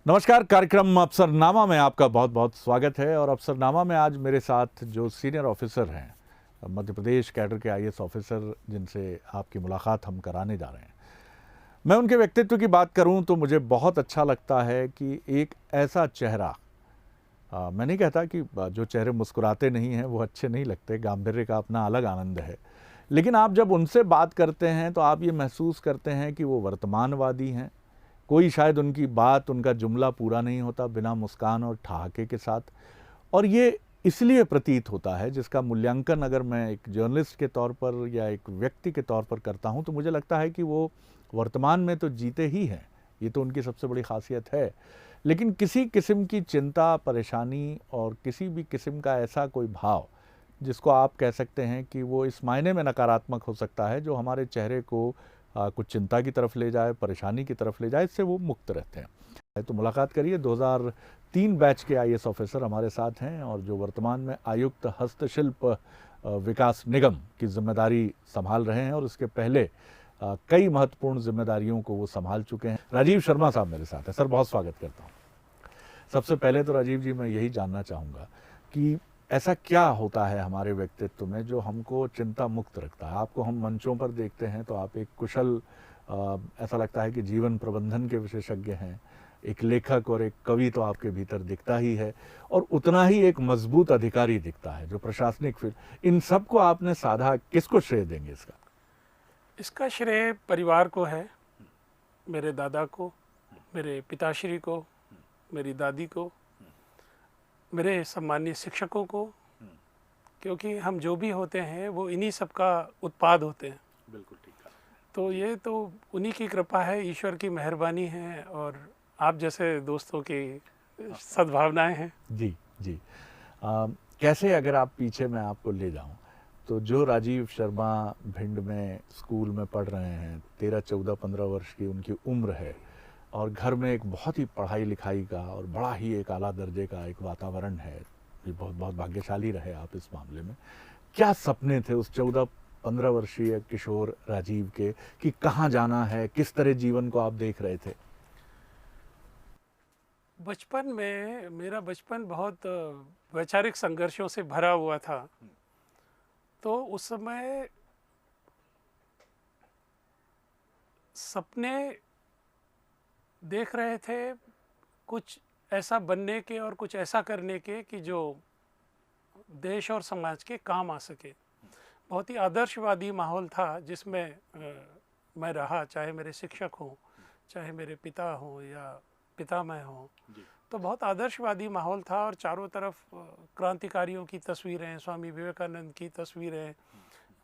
नमस्कार। कार्यक्रम अफसरनामा में आपका बहुत बहुत स्वागत है। और अफसरनामा में आज मेरे साथ जो सीनियर ऑफिसर हैं, मध्य प्रदेश कैडर के आईएएस ऑफिसर, जिनसे आपकी मुलाकात हम कराने जा रहे हैं, मैं उनके व्यक्तित्व की बात करूं तो मुझे बहुत अच्छा लगता है कि एक ऐसा चेहरा, मैं नहीं कहता कि जो चेहरे मुस्कुराते नहीं हैं वो अच्छे नहीं लगते, गांधीर्य का अपना अलग आनंद है, लेकिन आप जब उनसे बात करते हैं तो आप ये महसूस करते हैं कि वो वर्तमानवादी हैं। कोई शायद उनकी बात, उनका जुमला पूरा नहीं होता बिना मुस्कान और ठहाके के साथ। और ये इसलिए प्रतीत होता है, जिसका मूल्यांकन अगर मैं एक जर्नलिस्ट के तौर पर या एक व्यक्ति के तौर पर करता हूं, तो मुझे लगता है कि वो वर्तमान में तो जीते ही हैं, ये तो उनकी सबसे बड़ी खासियत है, लेकिन किसी किस्म की चिंता, परेशानी और किसी भी किस्म का ऐसा कोई भाव जिसको आप कह सकते हैं कि वो इस मायने में नकारात्मक हो सकता है, जो हमारे चेहरे को कुछ चिंता की तरफ ले जाए, परेशानी की तरफ ले जाए, इससे वो मुक्त रहते हैं। तो मुलाकात करिए। 2003 बैच के आईएएस ऑफिसर हमारे साथ हैं और जो वर्तमान में आयुक्त हस्तशिल्प विकास निगम की जिम्मेदारी संभाल रहे हैं और उसके पहले कई महत्वपूर्ण जिम्मेदारियों को वो संभाल चुके हैं। राजीव शर्मा साहब मेरे साथ हैं। सर, बहुत स्वागत करता हूँ। सबसे पहले तो राजीव जी, मैं यही जानना चाहूँगा कि ऐसा क्या होता है हमारे व्यक्तित्व में जो हमको चिंता मुक्त रखता है? आपको हम मंचों पर देखते हैं तो आप एक कुशल, ऐसा लगता है कि जीवन प्रबंधन के विशेषज्ञ हैं, एक लेखक और एक कवि तो आपके भीतर दिखता ही है, और उतना ही एक मजबूत अधिकारी दिखता है जो प्रशासनिक फील्ड। इन सब को आपने साधा, किसको श्रेय देंगे इसका? इसका श्रेय परिवार को है, मेरे दादा को, मेरे पिताश्री को, मेरी दादी को, मेरे सम्मानीय शिक्षकों को, क्योंकि हम जो भी होते हैं वो इन्हीं सब का उत्पाद होते हैं। बिल्कुल ठीक है। तो ये तो उन्हीं की कृपा है, ईश्वर की मेहरबानी है और आप जैसे दोस्तों की सद्भावनाएं हैं। जी जी। कैसे, अगर आप पीछे मैं आपको ले जाऊं, तो जो राजीव शर्मा भिंड में स्कूल में पढ़ रहे हैं, 13, 14, 15 वर्ष की उनकी उम्र है, और घर में एक बहुत ही पढ़ाई लिखाई का और बड़ा ही एक आला दर्जे का एक वातावरण है, ये बहुत बहुत भाग्यशाली रहे आप इस मामले में। क्या सपने थे उस 14-15 वर्षीय किशोर राजीव के, कि कहाँ जाना है, किस तरह जीवन को आप देख रहे थे? बचपन में मेरा बचपन बहुत वैचारिक संघर्षों से भरा हुआ था। तो उस समय सपने देख रहे थे कुछ ऐसा बनने के और कुछ ऐसा करने के कि जो देश और समाज के काम आ सके। बहुत ही आदर्शवादी माहौल था जिसमें मैं रहा, चाहे मेरे शिक्षक हों, चाहे मेरे पिता हों या पितामह हों। तो बहुत आदर्शवादी माहौल था और चारों तरफ क्रांतिकारियों की तस्वीरें, स्वामी विवेकानंद की तस्वीरें,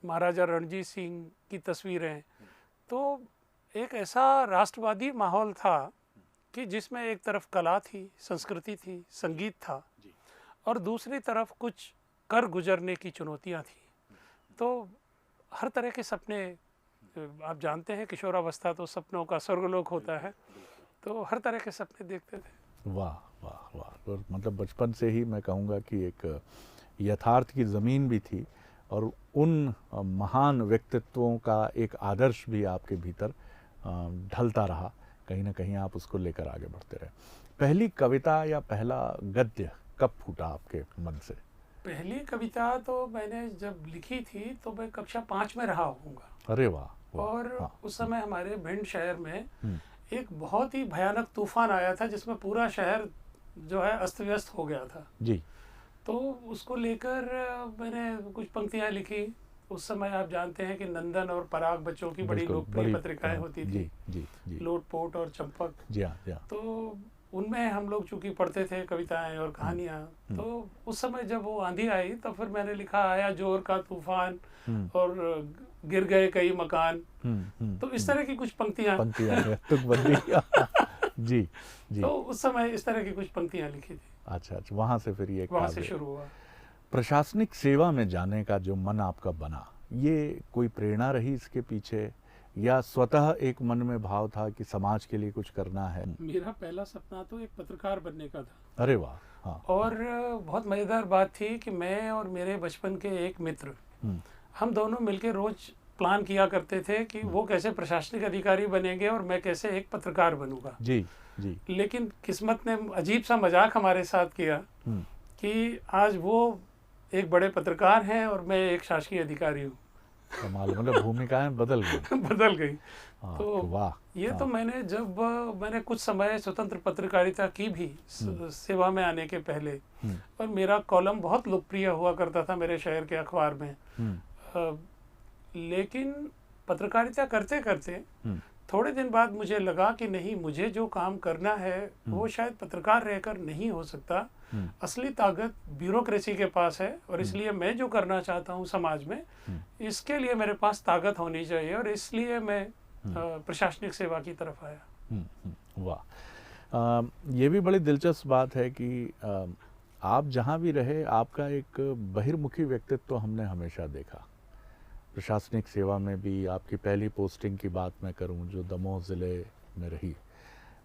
महाराजा रणजीत सिंह की तस्वीरें। तो एक ऐसा राष्ट्रवादी माहौल था कि जिसमें एक तरफ कला थी, संस्कृति थी, संगीत था, और दूसरी तरफ कुछ कर गुजरने की चुनौतियां थी। तो हर तरह के सपने, आप जानते हैं किशोरावस्था तो सपनों का स्वर्गलोक होता है, तो हर तरह के सपने देखते थे। वाह वाह वाह। और मतलब बचपन से ही मैं कहूँगा कि एक यथार्थ की ज़मीन भी थी, और उन महान व्यक्तित्वों का एक आदर्श भी आपके भीतर ढलता रहा, कहीं ना कहीं आप उसको लेकर आगे बढ़ते रहे। पहली कविता या पहला गद्य कब फूटा आपके मन से? पहली कविता तो मैंने जब लिखी थी तो मैं कक्षा 5 में रहा होऊंगा। अरे वाह, वाह। और हाँ, उस समय हमारे भिंड शहर में एक बहुत ही भयानक तूफान आया था जिसमें पूरा शहर जो है अस्त व्यस्त हो गया था जी। तो उसको लेकर मैंने कुछ पंक्तियां लिखी। उस समय आप जानते हैं कि नंदन और पराग बच्चों की बड़ी लोकप्रिय पत्रिकाएं होती थी। जी जी जी। लोटपोट और चंपक। जी हाँ, जी हाँ। तो उनमें हम लोग चूंकि पढ़ते थे कविताएं और कहानियां। तो उस समय जब वो आंधी आई तो फिर मैंने लिखा, आया जोर का तूफान और गिर गए कई मकान। तो इस तरह की कुछ पंक्तियां जी जी। तो उस समय इस तरह की कुछ पंक्तियां लिखी थी। अच्छा, वहां से फिर ये वहां से शुरू हुआ। प्रशासनिक सेवा में जाने का जो मन आपका बना, ये कोई प्रेरणा रही इसके पीछे, या स्वतः एक मन में भाव था कि समाज के लिए कुछ करना है? मेरा पहला सपना तो एक पत्रकार बनने का था। अरे वाह। हाँ। और बहुत मजेदार बात थी कि मैं और मेरे बचपन के एक मित्र, हम दोनों मिलकर रोज प्लान किया करते थे कि वो कैसे प्रशासनिक अधिकारी बनेंगे और मैं कैसे एक पत्रकार बनूंगा। जी। जी। लेकिन किस्मत ने अजीब सा मजाक हमारे साथ किया कि आज वो एक बड़े पत्रकार हैं और मैं एक शासकीय अधिकारी हूँ। कमाल, मतलब भूमिकाएं बदल गई। बदल गई। हाँ, तो वाह। ये तो हाँ। मैंने जब मैंने कुछ समय स्वतंत्र पत्रकारिता की भी सेवा में आने के पहले, और मेरा कॉलम बहुत लोकप्रिय हुआ करता था मेरे शहर के अखबार में। लेकिन पत्रकारिता करते करते थोड़े दिन बाद मुझे लगा कि नहीं, मुझे जो काम करना है वो शायद पत्रकार रहकर नहीं हो सकता। असली ताकत ब्यूरोक्रेसी के पास है, और इसलिए मैं जो करना चाहता हूँ समाज में, इसके लिए मेरे पास ताकत होनी चाहिए, और इसलिए मैं प्रशासनिक सेवा की तरफ आया। वाह। ये भी बड़ी दिलचस्प बात है कि आप जहाँ भी रहे, आपका एक बहिर्मुखी व्यक्तित्व हमने हमेशा देखा। प्रशासनिक सेवा में भी आपकी पहली पोस्टिंग की बात मैं करूं, जो दमोह ज़िले में रही,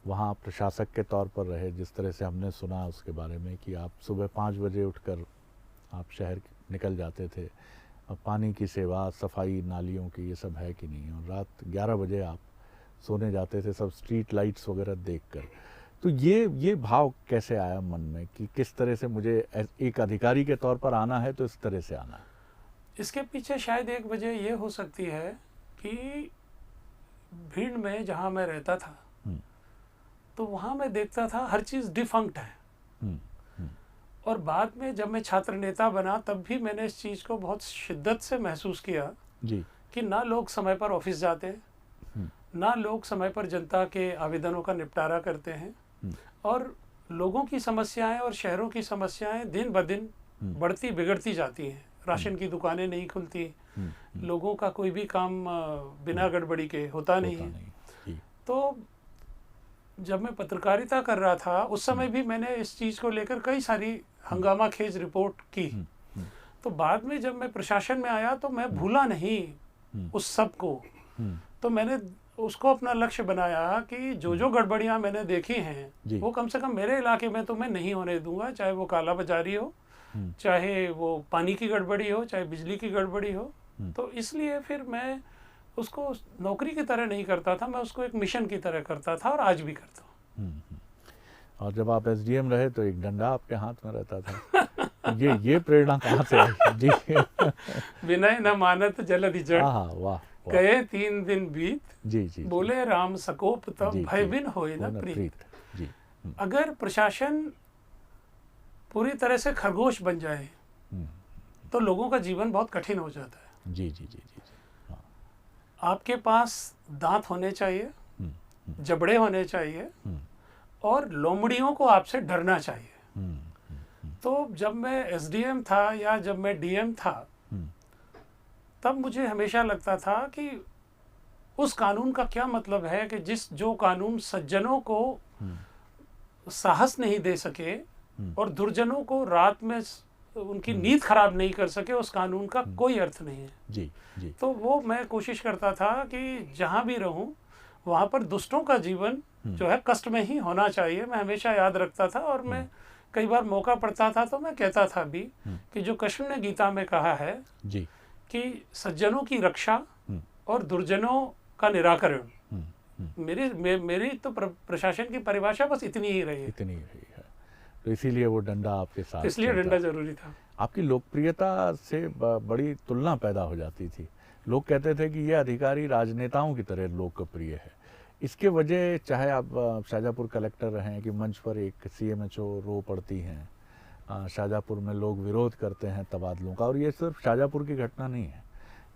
वहाँ प्रशासक के तौर पर रहे। जिस तरह से हमने सुना उसके बारे में कि आप सुबह 5 बजे उठकर आप शहर निकल जाते थे, और पानी की सेवा, सफाई नालियों की, ये सब है कि नहीं, और रात 11 बजे आप सोने जाते थे, सब स्ट्रीट लाइट्स वगैरह देखकर। तो ये भाव कैसे आया मन में कि किस तरह से मुझे एक अधिकारी के तौर पर आना है तो इस तरह से आना है? इसके पीछे शायद एक वजह ये हो सकती है कि भीड़ में जहाँ मैं रहता था, तो वहाँ मैं देखता था हर चीज़ डिफंक्ट है। और बाद में जब मैं छात्र नेता बना, तब भी मैंने इस चीज़ को बहुत शिद्दत से महसूस किया जी। कि ना लोग समय पर ऑफिस जाते हैं, ना लोग समय पर जनता के आवेदनों का निपटारा करते हैं, और लोगों की समस्याएं और शहरों की समस्याएं दिन ब दिन बढ़ती बिगड़ती जाती हैं। राशन की दुकानें नहीं खुलती, लोगों का कोई भी काम बिना गड़बड़ी के होता नहीं है। तो जब मैं पत्रकारिता कर रहा था, उस समय भी मैंने इस चीज़ को लेकर कई सारी हंगामा खेज रिपोर्ट की। तो बाद में जब मैं प्रशासन में आया, तो मैं भूला नहीं उस सब को। तो मैंने उसको अपना लक्ष्य बनाया कि जो जो गड़बड़ियाँ मैंने देखी हैं, वो कम से कम मेरे इलाके में तो मैं नहीं होने दूंगा। चाहे वो काला बाजारी हो, चाहे वो पानी की गड़बड़ी हो, चाहे बिजली की गड़बड़ी हो। तो इसलिए फिर मैं उसको नौकरी की तरह नहीं करता था, मैं उसको एक मिशन की तरह करता था, और आज भी करता हूँ। और जब आप एसडीएम रहे तो एक डंडा आपके हाथ में रहता था। ये प्रेरणा कहाँ से आई? जी। विनय न मानत जलधि जड़, वाह। गए 3 दिन बीत, जी। बोले राम सकोप तब, भय बिन होए न प्रीत। जी। अगर प्रशासन पूरी तरह से खरगोश बन जाए तो लोगों का जीवन बहुत कठिन हो जाता है। जी। आपके पास दांत होने चाहिए, जबड़े होने चाहिए, और लोमड़ियों को आपसे डरना चाहिए। तो जब मैं एसडीएम था या जब मैं डीएम था, तब मुझे हमेशा लगता था कि उस कानून का क्या मतलब है कि जो कानून सज्जनों को साहस नहीं दे सके और दुर्जनों को रात में उनकी नींद खराब नहीं कर सके, उस कानून का कोई अर्थ नहीं है। जी। तो वो मैं कोशिश करता था कि जहाँ भी रहूं, वहाँ पर दुष्टों का जीवन जो है कष्ट में ही होना चाहिए, मैं हमेशा याद रखता था। और मैं कई बार मौका पड़ता था तो मैं कहता था भी कि जो कृष्ण ने गीता में कहा है जी कि सज्जनों की रक्षा और दुर्जनों का निराकरण, मेरी तो प्रशासन की परिभाषा बस इतनी ही रही है। तो इसीलिए वो डंडा आपके साथ, इसलिए डंडा जरूरी था। आपकी लोकप्रियता से बड़ी तुलना पैदा हो जाती थी। लोग कहते थे कि ये अधिकारी राजनेताओं की तरह लोकप्रिय है। इसके वजह, चाहे आप शाहजहाँपुर कलेक्टर रहें कि मंच पर एक सीएमएचओ रो पड़ती हैं, शाहजहाँपुर में लोग विरोध करते हैं तबादलों का। और ये सिर्फ शाहजहाँपुर की घटना नहीं है,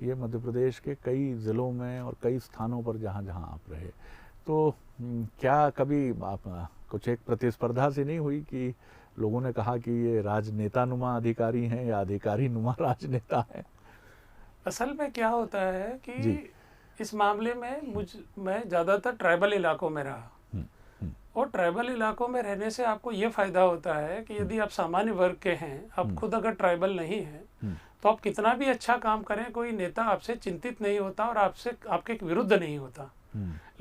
ये मध्य प्रदेश के कई ज़िलों में और कई स्थानों पर जहाँ जहाँ आप रहे। तो क्या कभी आप कुछ एक प्रतिस्पर्धा सी नहीं हुई कि लोगों ने कहा कि ये राजनेता नुमा अधिकारी हैं या अधिकारी नुमा राजनेता हैं? असल में क्या होता है कि इस मामले में मैं ज़्यादातर ट्राइबल इलाकों में रहा, और ट्राइबल इलाकों में रहने से आपको ये फ़ायदा होता है कि यदि आप सामान्य वर्ग के हैं, आप खुद अगर ट्राइबल नहीं हैं, तो आप कितना भी अच्छा काम करें, कोई नेता आपसे चिंतित नहीं होता और आपके विरुद्ध नहीं होता।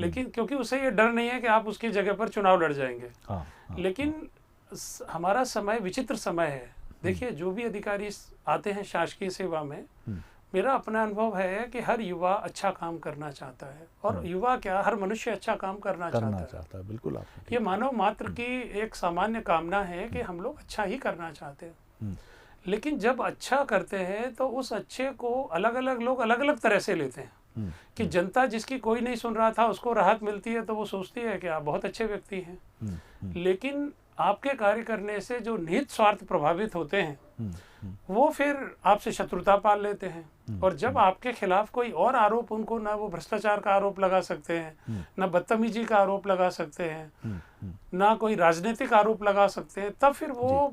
लेकिन क्योंकि उसे ये डर नहीं है कि आप उसकी जगह पर चुनाव लड़ जाएंगे। लेकिन हमारा समय विचित्र समय है। देखिए, जो भी अधिकारी आते हैं शासकीय सेवा में, मेरा अपना अनुभव है कि हर युवा अच्छा काम करना चाहता है, और युवा क्या, हर मनुष्य अच्छा काम करना चाहता है। बिल्कुल आपने ये मानव मात्र की एक सामान्य कामना है कि हम लोग अच्छा ही करना चाहते हैं। लेकिन जब अच्छा करते हैं तो उस अच्छे को अलग अलग लोग अलग अलग तरह से लेते हैं। कि जनता जिसकी कोई नहीं सुन रहा था उसको राहत मिलती है तो वो सोचती है कि आप बहुत अच्छे व्यक्ति हैं। लेकिन आपके कार्य करने से जो निहित स्वार्थ प्रभावित होते हैं वो फिर आपसे शत्रुता पाल लेते हैं। और जब आपके खिलाफ कोई और आरोप, उनको ना वो भ्रष्टाचार का आरोप लगा सकते हैं, ना बदतमीजी का आरोप लगा सकते हैं, ना कोई राजनीतिक आरोप लगा सकते हैं, तब फिर वो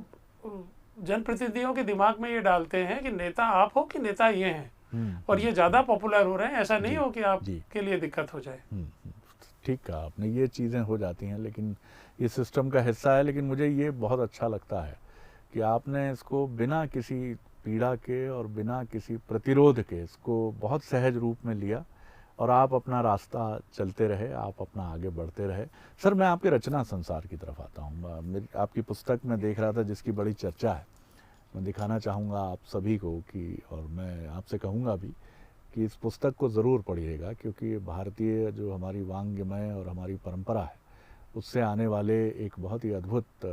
जनप्रतिनिधियों के दिमाग में ये डालते हैं कि नेता आप हो कि नेता ये हैं, और ये ज़्यादा पॉपुलर हो रहे हैं, ऐसा नहीं हो कि आपके लिए दिक्कत हो जाए। ठीक कहा आपने, ये चीज़ें हो जाती हैं, लेकिन ये सिस्टम का हिस्सा है। लेकिन मुझे ये बहुत अच्छा लगता है कि आपने इसको बिना किसी पीड़ा के और बिना किसी प्रतिरोध के इसको बहुत सहज रूप में लिया और आप अपना रास्ता चलते रहे, आप अपना आगे बढ़ते रहे। सर, मैं आपके रचना संसार की तरफ आता हूँ। आपकी पुस्तक में देख रहा था जिसकी बड़ी चर्चा है। मैं दिखाना चाहूँगा आप सभी को कि, और मैं आपसे कहूँगा भी कि इस पुस्तक को ज़रूर पढ़िएगा, क्योंकि भारतीय जो हमारी वांग्मय और हमारी परंपरा है उससे आने वाले एक बहुत ही अद्भुत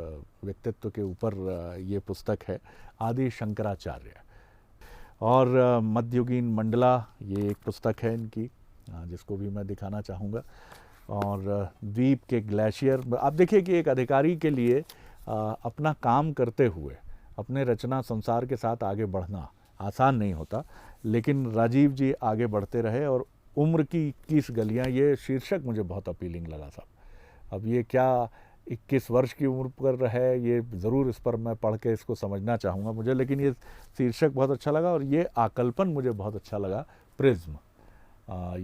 व्यक्तित्व के ऊपर ये पुस्तक है, आदि शंकराचार्य। और मध्ययुगीन मंडला ये एक पुस्तक है इनकी, जिसको भी मैं दिखाना चाहूँगा। और द्वीप के ग्लेशियर। आप देखिए कि एक अधिकारी के लिए अपना काम करते हुए अपने रचना संसार के साथ आगे बढ़ना आसान नहीं होता, लेकिन राजीव जी आगे बढ़ते रहे। और उम्र की 21 गलियाँ, ये शीर्षक मुझे बहुत अपीलिंग लगा साहब। अब ये क्या 21 वर्ष की उम्र पर है, ये ज़रूर इस पर मैं पढ़ के इसको समझना चाहूँगा मुझे, लेकिन ये शीर्षक बहुत अच्छा लगा और ये आकल्पन मुझे बहुत अच्छा लगा, प्रिज्म।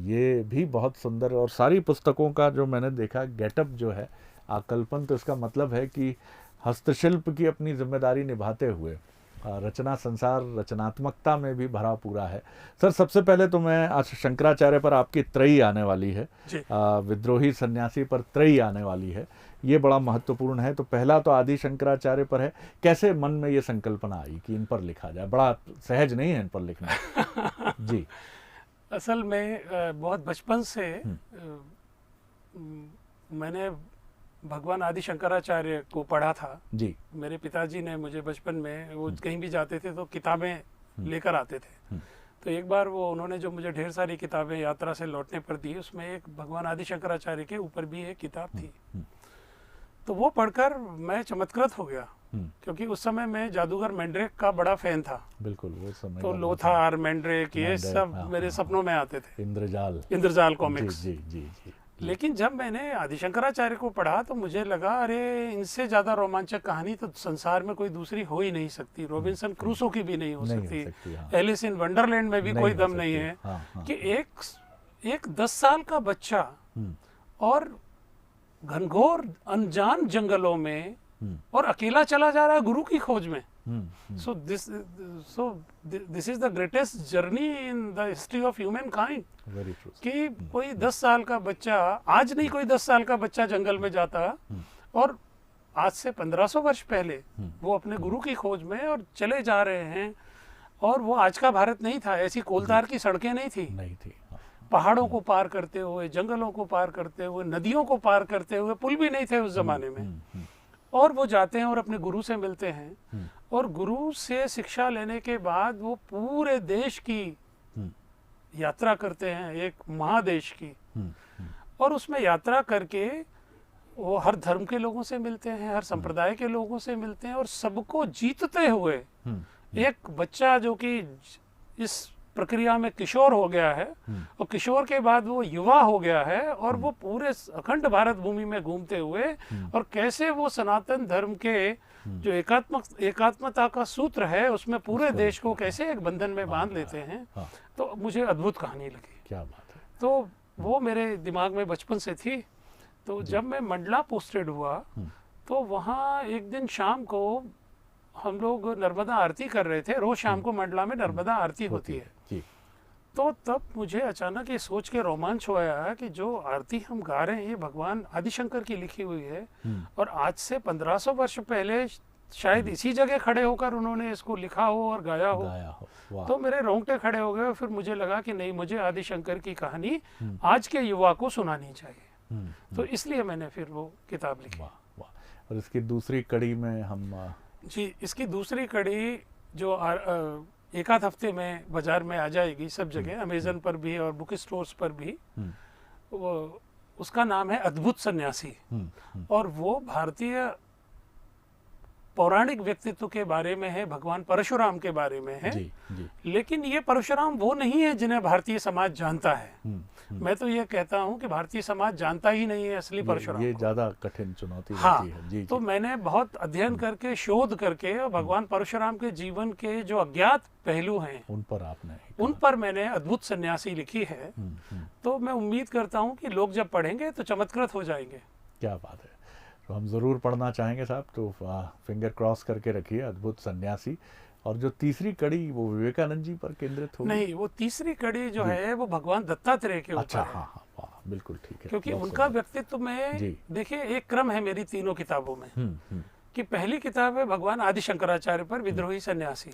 ये भी बहुत सुंदर। और सारी पुस्तकों का जो मैंने देखा गेटअप जो है आकल्पन, तो इसका मतलब है कि हस्तशिल्प की अपनी जिम्मेदारी निभाते हुए रचना संसार रचनात्मकता में भी भरा पूरा है। सर, सबसे पहले तो मैं आज शंकराचार्य पर आपकी त्रयी आने वाली है, विद्रोही सन्यासी पर त्रयी आने वाली है, ये बड़ा महत्वपूर्ण है। तो पहला तो आदि शंकराचार्य पर है, कैसे मन में ये संकल्पना आई कि इन पर लिखा जाए? बड़ा सहज नहीं है इन पर लिखना। जी, असल में बहुत बचपन से मैंने भगवान आदि शंकराचार्य को पढ़ा था जी। मेरे पिताजी ने मुझे बचपन में, वो कहीं भी जाते थे तो किताबें लेकर आते थे। तो एक बार वो उन्होंने जो मुझे ढेर सारी किताबें यात्रा से लौटने पर दी, उसमें एक भगवान आदि शंकराचार्य के ऊपर भी एक किताब थी। तो वो पढ़कर मैं चमत्कृत हो गया, क्योंकि उस समय मैं जादूगर मैंड्रेक का बड़ा फैन था। बिल्कुल, वो समय तो लोथार, मैंड्रेक, ये सब मेरे सपनों में आते थे। इंद्रजाल कॉमिक्स। जी जी जी। लेकिन जब मैंने आदि शंकराचार्य को पढ़ा तो मुझे लगा, अरे इनसे ज़्यादा रोमांचक कहानी तो संसार में कोई दूसरी हो ही नहीं सकती। रॉबिन्सन क्रूसो की भी नहीं हो सकती, एलिस इन वंडरलैंड में भी कोई दम नहीं है कि एक 10 साल का बच्चा और घनघोर अनजान जंगलों में और अकेला चला जा रहा है गुरु की खोज में। So this is the greatest journey in the history of humankind. Very true. कि कोई 10 साल का बच्चा, आज नहीं कोई 10 साल का बच्चा जंगल में जाता, और आज से 1500 वर्ष पहले वो अपने गुरु की खोज में और चले जा रहे हैं। और वो आज का भारत नहीं था, ऐसी कोलतार की सड़कें नहीं थी। पहाड़ों को पार करते हुए, जंगलों को पार करते हुए, नदियों को पार करते हुए, पुल भी नहीं थे उस जमाने में। और वो जाते हैं और अपने गुरु से मिलते हैं, और गुरु से शिक्षा लेने के बाद वो पूरे देश की यात्रा करते हैं, एक महादेश की। और उसमें यात्रा करके वो हर धर्म के लोगों से मिलते हैं, हर संप्रदाय के लोगों से मिलते हैं, और सबको जीतते हुए एक बच्चा जो कि इस प्रक्रिया में किशोर हो गया है, और किशोर के बाद वो युवा हो गया है, और वो पूरे अखंड भारत भूमि में घूमते हुए, और कैसे वो सनातन धर्म के जो एकात्मता का सूत्र है उसमें पूरे देश को कैसे एक बंधन में बांध लेते हैं। तो मुझे अद्भुत कहानी लगी। क्या बात है। तो वो मेरे दिमाग में बचपन से थी। तो जब मैं मंडला पोस्टेड हुआ तो वहाँ एक दिन शाम को हम लोग नर्मदा आरती कर रहे थे। रोज शाम को मंडला में नर्मदा आरती होती है। तो तब मुझे अचानक ये सोच के रोमांच हुआ कि जो आरती हम गा रहे हैं ये भगवान आदिशंकर की लिखी हुई है, और आज से 1500 वर्ष पहले शायद इसी जगह खड़े होकर उन्होंने इसको लिखा हो और गाया हो। वाह। तो मेरे रोंगटे खड़े हो गए और फिर मुझे लगा कि नहीं, मुझे आदि शंकर की कहानी आज के युवा को सुनानी चाहिए। तो इसलिए मैंने फिर वो किताब लिखी। वाह वाह। और इसकी दूसरी कड़ी में हम जी, इसकी दूसरी कड़ी जो एक आध हफ्ते में बाजार में आ जाएगी सब जगह, अमेजन पर भी और बुक स्टोर्स पर भी, वो उसका नाम है अद्भुत सन्यासी। और वो भारतीय पौराणिक व्यक्तित्व के बारे में है, भगवान परशुराम के बारे में है। जी, जी। लेकिन ये परशुराम वो नहीं है जिन्हें भारतीय समाज जानता है। मैं तो ये कहता हूँ कि भारतीय समाज जानता ही नहीं है असली परशुराम ये को। ज्यादा कठिन चुनौती हाँ, रहती है। जी, तो जी। मैंने बहुत अध्ययन करके, शोध करके भगवान परशुराम के जीवन के जो अज्ञात पहलू हैं उन पर मैंने अद्भुत सन्यासी लिखी है। तो मैं उम्मीद करता हूँ कि लोग जब पढ़ेंगे तो चमत्कृत हो जाएंगे। क्या बात है। तो हम ज़रूर पढ़ना चाहेंगे साहब, तो फिंगर क्रॉस करके रखिए अद्भुत सन्यासी। और जो तीसरी कड़ी वो विवेकानंद जी पर केंद्रित होगी? नहीं, वो तीसरी कड़ी जो है वो भगवान दत्तात्रेय के ऊपर अच्छा, है। हाँ हाँ, वाह, बिल्कुल ठीक है। क्योंकि उनका व्यक्तित्व में देखिए एक क्रम है मेरी तीनों किताबों में। कि पहली किताब है भगवान आदि शंकराचार्य पर, विद्रोही सन्यासी।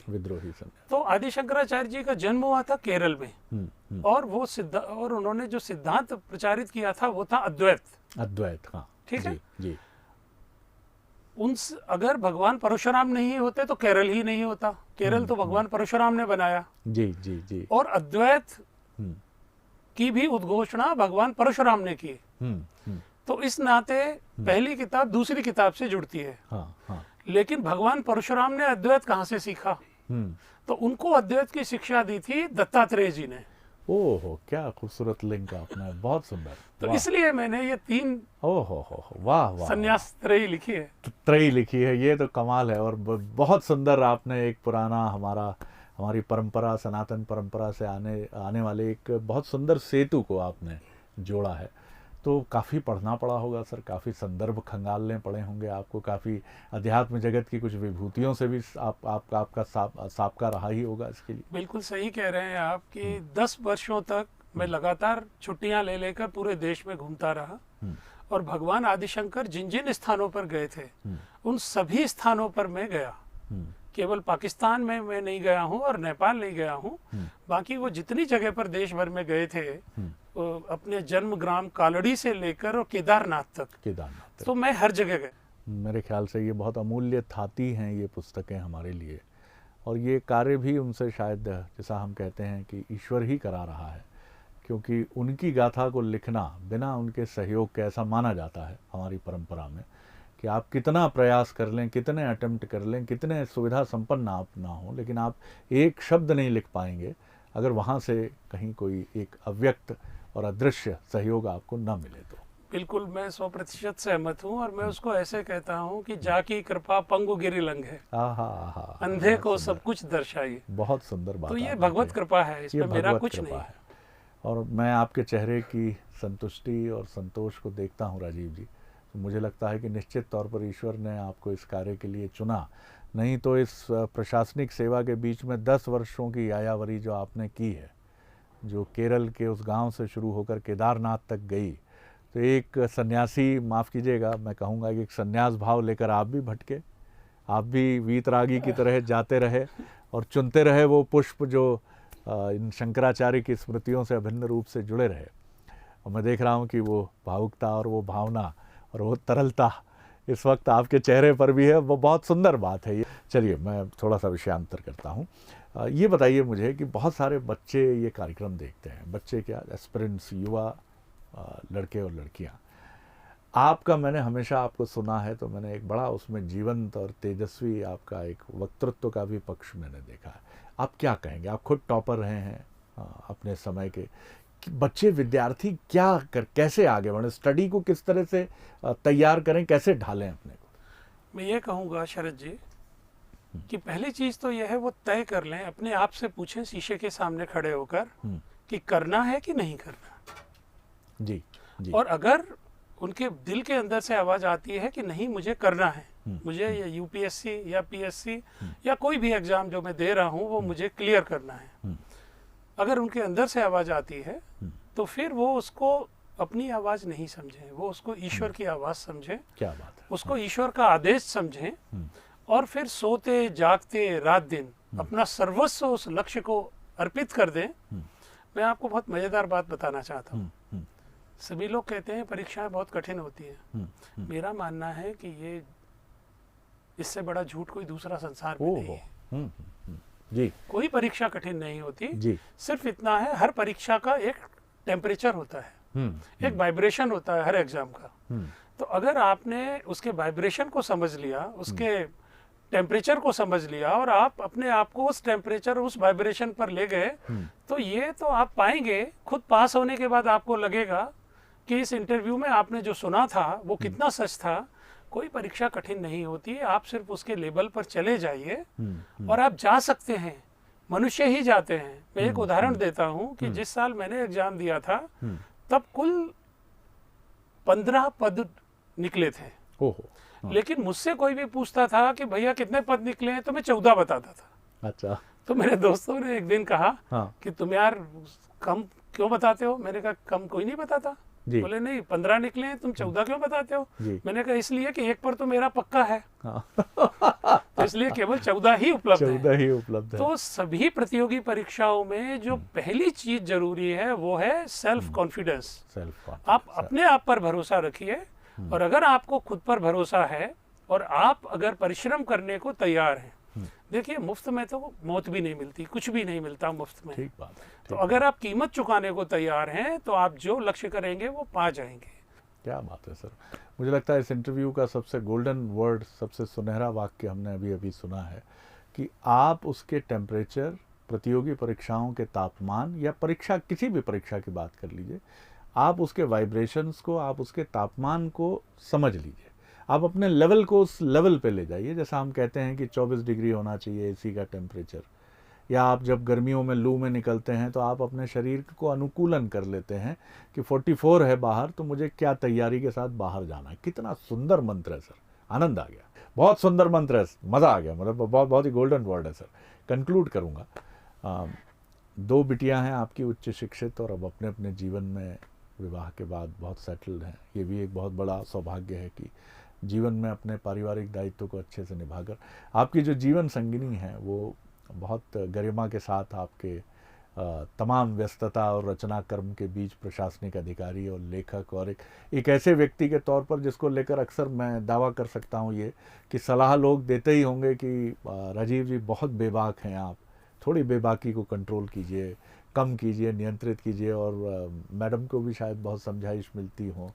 तो आदि शंकराचार्य जी का जन्म हुआ था केरल में, और वो और उन्होंने जो सिद्धांत प्रचारित किया था वो था अद्वैत। हाँ, ठीक है जी। अगर भगवान परशुराम नहीं होते तो केरल ही नहीं होता। केरल तो भगवान परशुराम ने बनाया। जी। और अद्वैत की भी उद्घोषणा भगवान परशुराम ने की। तो इस नाते पहली किताब दूसरी किताब से जुड़ती है। हाँ। लेकिन भगवान परशुराम ने अद्वैत कहाँ से सीखा? तो उनको अद्वैत की शिक्षा दी थी दत्तात्रेय जी ने। ओहो, क्या खूबसूरत लिंक आपने, बहुत सुंदर। तो इसलिए मैंने ये तीन वाह संन्यास त्रयी लिखी है। त्रयी लिखी है, ये तो कमाल है। और बहुत सुंदर आपने एक पुराना हमारी परंपरा, सनातन परंपरा से आने वाले एक बहुत सुंदर सेतु को आपने जोड़ा है। तो काफ़ी पढ़ना पड़ा होगा सर, काफ़ी संदर्भ खंगालने पड़े होंगे आपको, काफ़ी अध्यात्म जगत की कुछ विभूतियों से भी आपका साबका रहा ही होगा इसके लिए। बिल्कुल सही कह रहे हैं आप कि 10 वर्षों तक मैं लगातार छुट्टियां ले लेकर पूरे देश में घूमता रहा। और भगवान आदिशंकर जिन जिन स्थानों पर गए थे उन सभी स्थानों पर मैं गया। केवल पाकिस्तान में मैं नहीं गया हूँ और नेपाल नहीं गया हूँ, बाकी वो जितनी जगह पर देश भर में गए थे, अपने जन्म ग्राम कालड़ी से लेकर और केदारनाथ तक, तो मैं हर जगह गया। मेरे ख्याल से ये बहुत अमूल्य थाती हैं ये पुस्तकें हमारे लिए। और ये कार्य भी उनसे शायद, जैसा हम कहते हैं कि ईश्वर ही करा रहा है, क्योंकि उनकी गाथा को लिखना बिना उनके सहयोग के, ऐसा माना जाता है हमारी परंपरा में कि आप कितना प्रयास कर लें, कितने अटेम्प्ट कर लें, कितने सुविधा संपन्न आप ना हो, लेकिन आप एक शब्द नहीं लिख पाएंगे अगर वहाँ से कहीं कोई एक अव्यक्त और अदृश्य सहयोग आपको न मिले। तो बिल्कुल मैं 100% सहमत हूँ। और मैं उसको ऐसे कहता हूँ कि जाकी कृपा पंगु गिरि लंघ है, अंधे को सब कुछ दर्शाई। बहुत सुंदर बात। तो ये भगवत कृपा है, इसमें मेरा कुछ नहीं है। और मैं आपके चेहरे की संतुष्टि और संतोष को देखता हूँ राजीव जी, तो मुझे लगता है कि निश्चित तौर पर ईश्वर ने आपको इस कार्य के लिए चुना। नहीं तो इस प्रशासनिक सेवा के बीच में 10 वर्षों की यायावरी जो आपने की है, जो केरल के उस गांव से शुरू होकर केदारनाथ तक गई, तो एक सन्यासी, माफ़ कीजिएगा मैं कहूँगा कि एक सन्यास भाव लेकर आप भी भटके, आप भी वीतरागी की तरह जाते रहे और चुनते रहे वो पुष्प जो इन शंकराचार्य की स्मृतियों से अभिन्न रूप से जुड़े रहे। और मैं देख रहा हूँ कि वो भावुकता और वो भावना और वो तरलता इस वक्त आपके चेहरे पर भी है, वो बहुत सुंदर बात है ये। चलिए मैं थोड़ा सा विषयांतर करता हूँ। ये बताइए मुझे कि बहुत सारे बच्चे ये कार्यक्रम देखते हैं, बच्चे क्या, एस्पिरेंट्स, युवा लड़के और लड़कियाँ। आपका मैंने हमेशा आपको सुना है, तो मैंने एक बड़ा उसमें जीवंत और तेजस्वी आपका एक वक्तृत्व का भी पक्ष मैंने देखा है। आप क्या कहेंगे? आप खुद टॉपर रहे हैं अपने समय के, कि बच्चे विद्यार्थी कैसे आगे बढ़े, स्टडी को किस तरह से तैयार करें, कैसे ढालें अपने को? मैं ये कहूँगा शरद जी कि पहली चीज़ तो यह है वो तय कर लें, अपने आप से पूछें शीशे के सामने खड़े होकर कि करना है कि नहीं करना। जी। और अगर उनके दिल के अंदर से आवाज़ आती है कि नहीं मुझे करना है, मुझे ये यूपीएससी या पीएससी या कोई भी एग्ज़ाम जो मैं दे रहा हूँ वो मुझे क्लियर करना है, अगर उनके अंदर से आवाज़ आती है तो फिर वो उसको अपनी आवाज़ नहीं समझें, वो उसको ईश्वर की आवाज़ समझें। क्या बात है। उसको ईश्वर का आदेश समझें और फिर सोते जागते रात दिन अपना सर्वस्व उस लक्ष्य को अर्पित कर दें। मैं आपको बहुत मज़ेदार बात बताना चाहता हूँ। सभी लोग कहते हैं परीक्षाएं बहुत कठिन होती हैं। मेरा मानना है कि ये इससे बड़ा झूठ कोई दूसरा संसार में नहीं है। जी। कोई परीक्षा कठिन नहीं होती जी। सिर्फ इतना है, हर परीक्षा का एक टेम्परेचर होता है, एक वाइब्रेशन होता है हर एग्जाम का। तो अगर आपने उसके वाइब्रेशन को समझ लिया, उसके टेम्परेचर को समझ लिया और आप अपने आप को उस टेम्परेचर उस वाइब्रेशन पर ले गए, तो ये तो आप पाएंगे खुद पास होने के बाद आपको लगेगा कि इस इंटरव्यू में आपने जो सुना था वो कितना सच था। कोई परीक्षा कठिन नहीं होती है, आप सिर्फ उसके लेवल पर चले जाइए और आप जा सकते हैं। मनुष्य ही जाते हैं। मैं एक उदाहरण देता हूँ कि जिस साल मैंने एग्जाम दिया था तब कुल 15 पद निकले थे। लेकिन मुझसे कोई भी पूछता था कि भैया कितने पद निकले हैं, तो मैं 14 बताता था। अच्छा। तो मेरे दोस्तों ने एक दिन कहा कि तुम यार कम क्यों बताते हो? मैंने कहा कम कोई नहीं बताता। बोले नहीं 15 निकले हैं, तुम 14 क्यों बताते हो? मैंने कहा इसलिए कि एक पर तो मेरा पक्का है। तो इसलिए केवल 14 ही उपलब्ध है। तो सभी प्रतियोगी परीक्षाओं में जो पहली चीज जरूरी है वो है सेल्फ कॉन्फिडेंस। आप अपने आप पर भरोसा रखिए, और अगर आपको खुद पर भरोसा है और आप अगर परिश्रम करने को तैयार हैं, देखिए मुफ्त में तो मौत भी नहीं मिलती, कुछ भी नहीं मिलता मुफ्त में। ठीक बात है। तो अगर आप कीमत चुकाने को तैयार हैं तो आप जो लक्ष्य करेंगे वो पा जाएंगे। क्या बात है सर। मुझे लगता है इस इंटरव्यू का सबसे गोल्डन वर्ड, सबसे सुनहरा वाक्य हमने अभी अभी सुना है कि आप उसके टेम्परेचर, प्रतियोगी परीक्षाओं के तापमान या परीक्षा, किसी भी परीक्षा की बात कर लीजिए, आप उसके वाइब्रेशंस को, आप उसके तापमान को समझ लीजिए। आप अपने लेवल को उस लेवल पे ले जाइए। जैसा हम कहते हैं कि 24 डिग्री होना चाहिए एसी का टेम्परेचर, या आप जब गर्मियों में लू में निकलते हैं तो आप अपने शरीर को अनुकूलन कर लेते हैं कि 44 है बाहर, तो मुझे क्या तैयारी के साथ बाहर जाना है। कितना सुंदर मंत्र है सर, आनंद आ गया। बहुत सुंदर मंत्र है, मज़ा आ गया। मतलब बहुत ही गोल्डन वर्ड है सर। कंक्लूड करूँगा, 2 बिटियाँ हैं आपकी उच्च शिक्षित और अब अपने अपने जीवन में विवाह के बाद बहुत सेटल्ड हैं। ये भी एक बहुत बड़ा सौभाग्य है कि जीवन में अपने पारिवारिक दायित्व को अच्छे से निभाकर आपकी जो जीवन संगिनी है वो बहुत गरिमा के साथ आपके तमाम व्यस्तता और रचना कर्म के बीच प्रशासनिक अधिकारी और लेखक और एक ऐसे व्यक्ति के तौर पर जिसको लेकर अक्सर मैं दावा कर सकता हूँ ये कि सलाह लोग देते ही होंगे कि राजीव जी बहुत बेबाक हैं आप, थोड़ी बेबाकी को कंट्रोल कीजिए, कम कीजिए, नियंत्रित कीजिए। और मैडम को भी शायद बहुत समझाइश मिलती हो,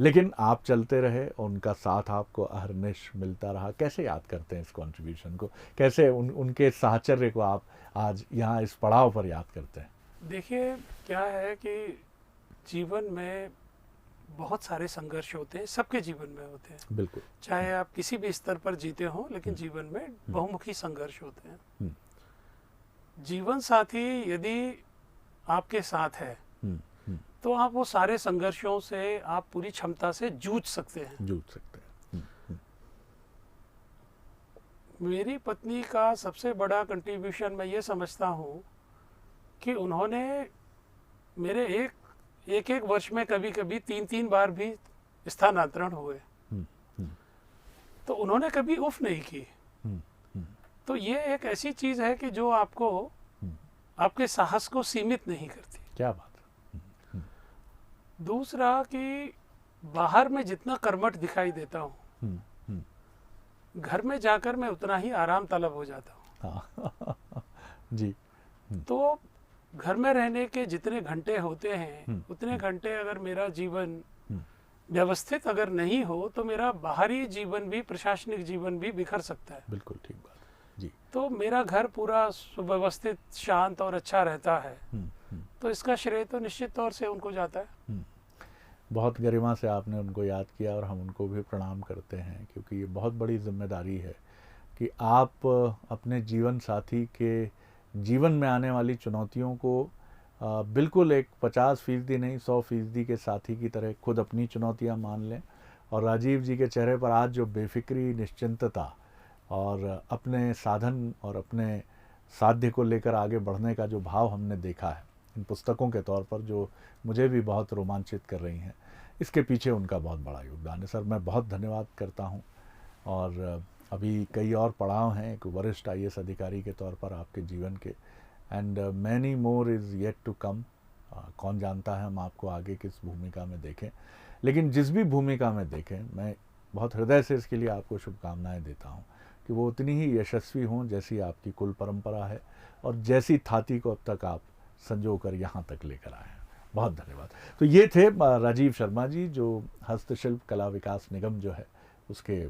लेकिन आप चलते रहे, उनका साथ आपको अहर्निश मिलता रहा। कैसे याद करते हैं इस कंट्रीब्यूशन को, कैसे उनके साहचर्य को आप आज यहाँ इस पड़ाव पर याद करते हैं? देखिए क्या है कि जीवन में बहुत सारे संघर्ष होते हैं, सबके जीवन में होते हैं। बिल्कुल। चाहे आप किसी भी स्तर पर जीते हों, लेकिन जीवन में बहुमुखी संघर्ष होते हैं। जीवन साथी यदि आपके साथ है तो आप वो सारे संघर्षों से आप पूरी क्षमता से जूझ सकते हैं। मेरी पत्नी का सबसे बड़ा कंट्रीब्यूशन मैं ये समझता हूँ कि उन्होंने मेरे एक वर्ष में कभी कभी 3 बार भी स्थानांतरण हुए, तो उन्होंने कभी उफ नहीं की। तो ये एक ऐसी चीज है कि जो आपको आपके साहस को सीमित नहीं करती। क्या बात है। दूसरा कि बाहर में जितना कर्मठ दिखाई देता हूँ, घर में जाकर मैं उतना ही आराम तलब हो जाता हूँ। जी। तो घर में रहने के जितने घंटे होते हैं उतने घंटे अगर मेरा जीवन व्यवस्थित अगर नहीं हो तो मेरा बाहरी जीवन भी, प्रशासनिक जीवन भी बिखर सकता है। बिल्कुल ठीक बात जी। तो मेरा घर पूरा सुव्यवस्थित, शांत और अच्छा रहता है, तो इसका श्रेय तो निश्चित तौर से उनको जाता है। बहुत गरिमा से आपने उनको याद किया और हम उनको भी प्रणाम करते हैं, क्योंकि ये बहुत बड़ी जिम्मेदारी है कि आप अपने जीवन साथी के जीवन में आने वाली चुनौतियों को बिल्कुल एक 50% नहीं 100% के साथी की तरह खुद अपनी चुनौतियां मान लें। और राजीव जी के चेहरे पर आज जो बेफिक्री, निश्चिंतता और अपने साधन और अपने साध्य को लेकर आगे बढ़ने का जो भाव हमने देखा है इन पुस्तकों के तौर पर, जो मुझे भी बहुत रोमांचित कर रही हैं, इसके पीछे उनका बहुत बड़ा योगदान है। सर मैं बहुत धन्यवाद करता हूं और अभी कई और पड़ाव हैं एक वरिष्ठ आईएएस अधिकारी के तौर पर आपके जीवन के, and many more is yet to come. कौन जानता है हम आपको आगे किस भूमिका में देखें, लेकिन जिस भी भूमिका में देखें मैं बहुत हृदय से इसके लिए आपको शुभकामनाएं देता हूं कि वो उतनी ही यशस्वी हों जैसी आपकी कुल परंपरा है और जैसी थाती को अब तक आप संजो कर यहाँ तक लेकर आए हैं। बहुत धन्यवाद। तो ये थे राजीव शर्मा जी, जो हस्तशिल्प कला विकास निगम जो है उसके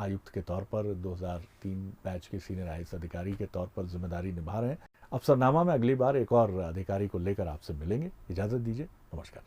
आयुक्त के तौर पर 2003 बैच के सीनियर आईएएस अधिकारी के तौर पर जिम्मेदारी निभा रहे हैं। अफसरनामा में अगली बार एक और अधिकारी को लेकर आपसे मिलेंगे। इजाज़त दीजिए, नमस्कार।